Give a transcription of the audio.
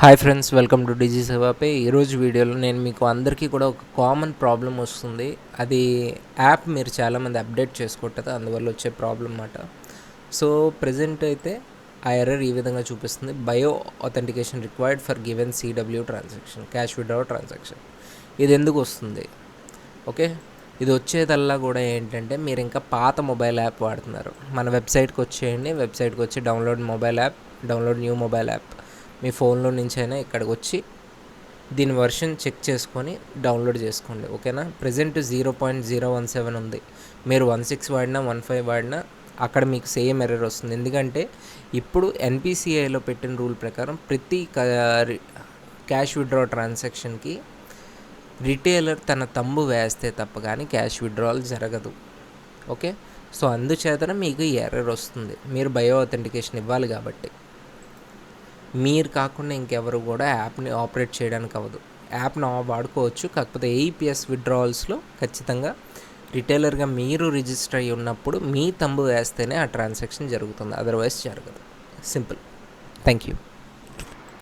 Hi friends, welcome to Digi సేవాపై. ఈరోజు వీడియోలో నేను మీకు అందరికీ కూడా ఒక కామన్ ప్రాబ్లం వస్తుంది. అది యాప్ మీరు చాలామంది అప్డేట్ చేసుకోవట్లేదు, అందువల్ల వచ్చే ప్రాబ్లం అన్నమాట. సో ప్రజెంట్ అయితే ఆ ఎర్రర్ ఈ విధంగా చూపిస్తుంది: bio authentication required for given CW transaction, cash withdraw transaction. ఇది ఎందుకు వస్తుంది? ఓకే, ఇది వచ్చేదల్లా కూడా ఏంటంటే మీరు ఇంకా పాత మొబైల్ యాప్ వాడుతున్నారు. మన వెబ్సైట్కి వచ్చేయండి, వెబ్సైట్కి వచ్చి download mobile app, download new mobile app. మీ ఫోన్లో నుంచి అయినా ఇక్కడికి వచ్చి దీని వర్షన్ చెక్ చేసుకొని డౌన్లోడ్ చేసుకోండి. ఓకేనా? ప్రజెంట్ 0.017 ఉంది. మీరు 1.6 వాడినా 1.5 వాడినా అక్కడ మీకు సేమ్ ఎర్రర్ వస్తుంది. ఎందుకంటే ఇప్పుడు ఎన్పిసిఐలో పెట్టిన రూల్ ప్రకారం ప్రతి క్యాష్ విత్డ్రా ట్రాన్సాక్షన్కి రిటైలర్ తన తంబు వేస్తే తప్ప కానీ క్యాష్ విత్డ్రాల్ జరగదు. ఓకే, సో అందుచేతనే మీకు ఈ ఎర్రర్ వస్తుంది. మీరు బయో అథెంటికేషన్ ఇవ్వాలి కాబట్టి. మీరు కాకుండా ఇంకెవరు కూడా యాప్ని ఆపరేట్ చేయడానికి అవ్వదు. యాప్ను వాడుకోవచ్చు, కాకపోతే ఏఈపిఎస్ విత్డ్రావల్స్లో ఖచ్చితంగా రిటైలర్గా మీరు రిజిస్టర్ అయ్యి ఉన్నప్పుడు మీ తంబు వేస్తేనే ఆ ట్రాన్సాక్షన్ జరుగుతుంది, అదర్వైజ్ జరగదు. సింపుల్. Thank you.